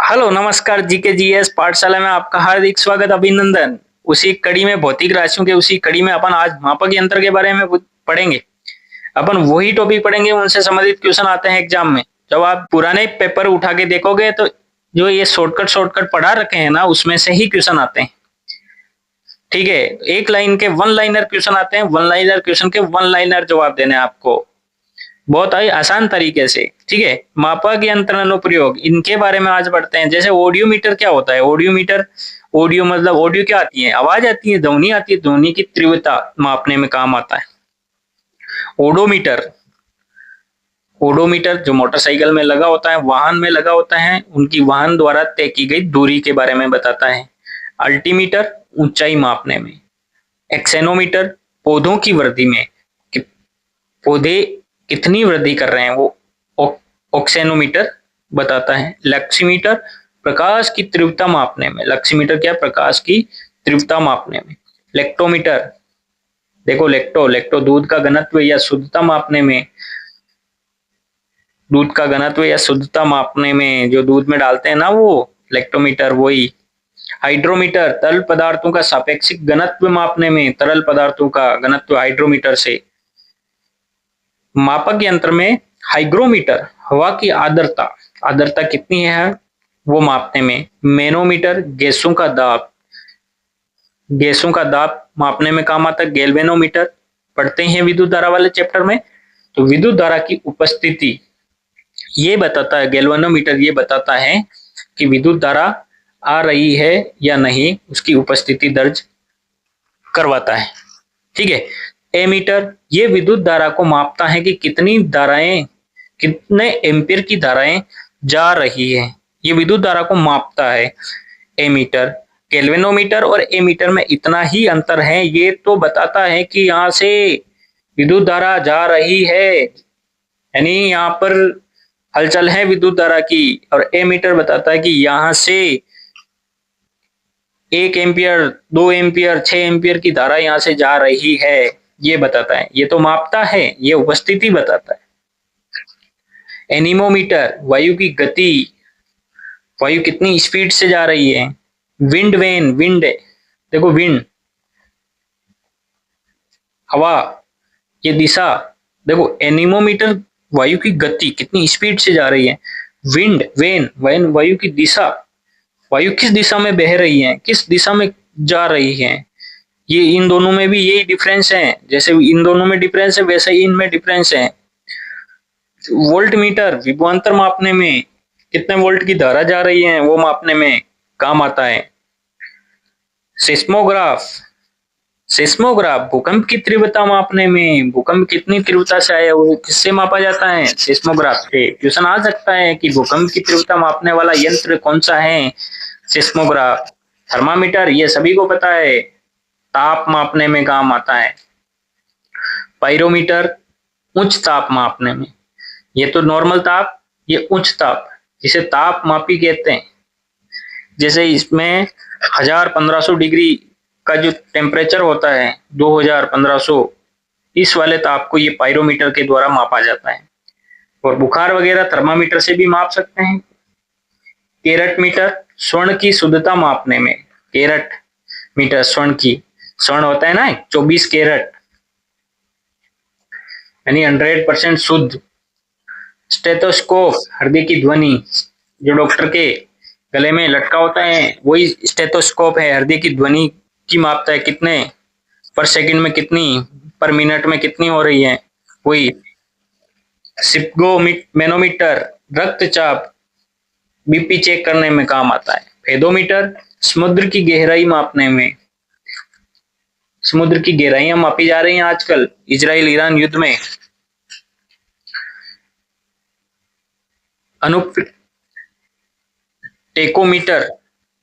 Hello नमस्कार GK GS पाठशाला में आपका हार्दिक स्वागत अभिनंदन। उसी कड़ी में भौतिक राशियों के उसी कड़ी में अपन आज मापक यंत्र के बारे में पढ़ेंगे। अपन वही टॉपिक पढ़ेंगे, उनसे संबंधित क्वेश्चन आते हैं एग्जाम में। जब आप पुराने पेपर उठा के देखोगे तो जो ये शॉर्टकट पढ़ा रखे हैं ना, उसमें से ही क्वेश्चन आते हैं। ठीक है, एक लाइन के वन लाइनर क्वेश्चन आते हैं, वन लाइनर क्वेश्चन के वन लाइनर जवाब देने आपको बहुत ही आसान तरीके से। ठीक है, मापक यंत्र अनुप्रयोग, इनके बारे में आज पढ़ते हैं। जैसे ऑडियोमीटर क्या होता है? ऑडियोमीटर, ऑडियो मतलब ऑडियो क्या आती है? आवाज आती है, ध्वनि आती है, ध्वनि की तीव्रता मापने में काम आता है। ओडोमीटर, ओडोमीटर जो मोटरसाइकिल में लगा होता है, वाहन में लगा होता है, उनकी वाहन द्वारा तय की गई दूरी के बारे में बताता है। अल्टीमीटर ऊंचाई मापने में। एक्सेनोमीटर पौधों की वृद्धि में, कि पौधे कितनी वृद्धि कर रहे हैं, वो ऑक्सेनोमीटर बताता है। लक्सीमीटर प्रकाश की तीव्रता मापने में। लक्सीमीटर क्या? प्रकाश की तीव्रता मापने में। लेक्टोमीटर, देखो लेक्टो दूध का घनत्व या शुद्धता मापने में। दूध का घनत्व या शुद्धता मापने में जो दूध में डालते हैं ना, वो लेक्टोमीटर वही। हाइड्रोमीटर तरल पदार्थों का सापेक्षिक घनत्व मापने में। तरल पदार्थों का घनत्व हाइड्रोमीटर से। मापक यंत्र में हाइग्रोमीटर हवा की आर्द्रता, आर्द्रता कितनी है वो मापने में। मैनोमीटर गैसों का दाब, गैसों का दाब मापने में काम आता है। गैल्वेनोमीटर पढ़ते हैं विद्युत धारा वाले चैप्टर में, तो विद्युत धारा की उपस्थिति ये बताता है। गैल्वेनोमीटर ये बताता है कि विद्युत धारा आ रही है या नहीं, उसकी उपस्थिति दर्ज करवाता है। ठीक है, एमीटर ये विद्युत धारा को मापता है कि कितनी धाराएं, कितने एम्पीयर की धाराएं जा रही है, ये विद्युत धारा को मापता है एमीटर। केल्विनोमीटर और एमीटर में इतना ही अंतर है, ये तो बताता है कि यहाँ से विद्युत धारा जा रही है, यानी यहाँ पर हलचल है विद्युत धारा की, और एमीटर बताता है कि यहाँ से 1 एम्पियर 2 एम्पियर 6 एम्पियर की धारा यहाँ से जा रही है, ये बताता है। ये तो मापता है, ये उपस्थिति बताता है। एनीमोमीटर वायु की गति, वायु कितनी स्पीड से जा रही है। विंड वेन, विंड देखो, विंड हवा, ये दिशा देखो। एनीमोमीटर वायु की गति कितनी स्पीड से जा रही है। विंड वेन, वैन वायु की दिशा, वायु किस दिशा में बह रही है, किस दिशा में जा रही है। ये इन दोनों में भी यही डिफरेंस है, जैसे इन दोनों में डिफरेंस है वैसे ही इनमें डिफरेंस है। वोल्ट मीटर विभवांतर मापने में, कितने वोल्ट की धारा जा रही है वो मापने में काम आता है। सिस्मोग्राफ, सिस्मोग्राफ भूकंप की तीव्रता मापने में। भूकंप कितनी तीव्रता से आया वो किससे मापा जाता है? सिस्मोग्राफ से। क्वेश्चन आ सकता है कि भूकंप की तीव्रता मापने वाला यंत्र कौन सा है? सिस्मोग्राफ। थर्मामीटर ये सभी को पता है, ताप मापने में काम आता है। पायरोमीटर उच्च ताप मापने में। ये तो नॉर्मल ताप, ये उच्च ताप, जिसे ताप मापी कहते हैं। जैसे इसमें 1000-1500 डिग्री का जो टेम्परेचर होता है, 2000-1500, इस वाले ताप को ये पायरोमीटर के द्वारा मापा जाता है। और बुखार वगैरह थर्मामीटर से भी माप सकते हैं। कैरेट मीटर स्वर्ण की शुद्धता मापने में। कैरेट मीटर स्वर्ण की, स्वर्ण होता है ना 24 कैरेट, यानी 100% शुद्ध। स्टेथोस्कोप हृदय की ध्वनि, जो डॉक्टर के गले में लटका होता है वही स्टेथोस्कोप है, हृदय की ध्वनि की मापता है, कितने पर सेकंड में कितनी, पर मिनट में कितनी हो रही है, वही। सिप्गोमेनोमीटर रक्तचाप बीपी चेक करने में काम आता है। फेदोमीटर समुद्र की गहराई मापने में। समुद्र की गहराइयां मापी जा रही हैं आजकल इजराइल ईरान युद्ध में। टेकोमीटर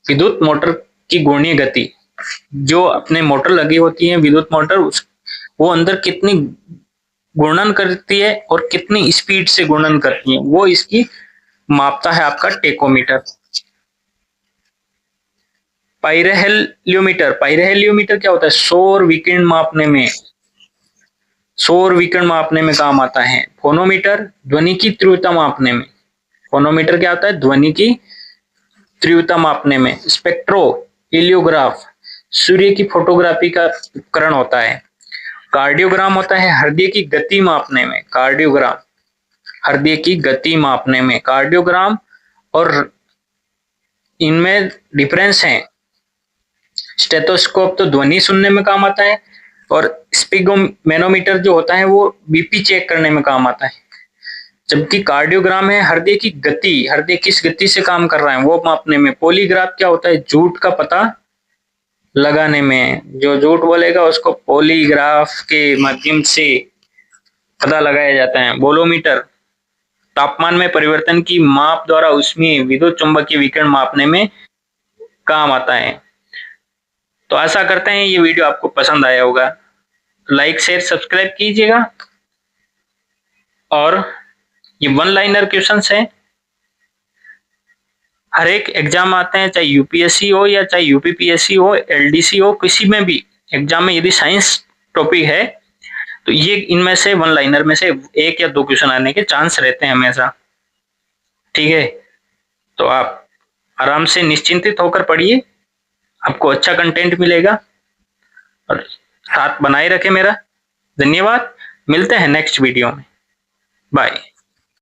विद्युत मोटर की घूर्णीय गति, जो अपने मोटर लगी होती है विद्युत मोटर, वो अंदर कितनी घूर्णन करती है और कितनी स्पीड से घूर्णन करती है, वो इसकी मापता है आपका टेकोमीटर। पाइरहेलियोमीटर, पाइरहेलियोमीटर क्या होता है? सौर विकिरण मापने में, सौर विकिरण मापने में काम आता है। फोनोमीटर ध्वनि की तीव्रता मापने में। फोनोमीटर क्या होता है? ध्वनि की तीव्रता मापने में। स्पेक्ट्रो एलियोग्राफ सूर्य की फोटोग्राफी का उपकरण होता है। कार्डियोग्राम होता है हृदय की गति मापने में। कार्डियोग्राम हृदय की गति मापने में। कार्डियोग्राम और इनमें डिफरेंस है। स्टेथोस्कोप तो ध्वनि सुनने में काम आता है और स्पिगोमेनोमीटर जो होता है वो बीपी चेक करने में काम आता है। जबकि कार्डियोग्राम है हृदय की गति, हृदय किस गति से काम कर रहा है वो मापने में। पॉलीग्राफ क्या होता है, झूठ का पता लगाने में। जो झूठ बोलेगा उसको पॉलीग्राफ के माध्यम से पता लगाया जाता है। बोलोमीटर तापमान में परिवर्तन की माप द्वारा ऊष्मीय विद्युत चुंबकीय विकिरण मापने में काम आता है। तो आशा करते हैं ये वीडियो आपको पसंद आया होगा। लाइक शेयर सब्सक्राइब कीजिएगा। और ये वन लाइनर क्वेश्चंस है, हर एक एग्जाम आते हैं, चाहे यूपीएससी हो या चाहे यूपीपीएससी हो, एलडीसी हो, किसी में भी एग्जाम में यदि साइंस टॉपिक है तो ये इनमें से वन लाइनर में से एक या दो क्वेश्चन आने के चांस रहते हैं हमेशा। ठीक है, तो आप आराम से निश्चिंतित होकर पढ़िए, आपको अच्छा कंटेंट मिलेगा और साथ बनाए रखे मेरा। धन्यवाद, मिलते हैं नेक्स्ट वीडियो में। बाय।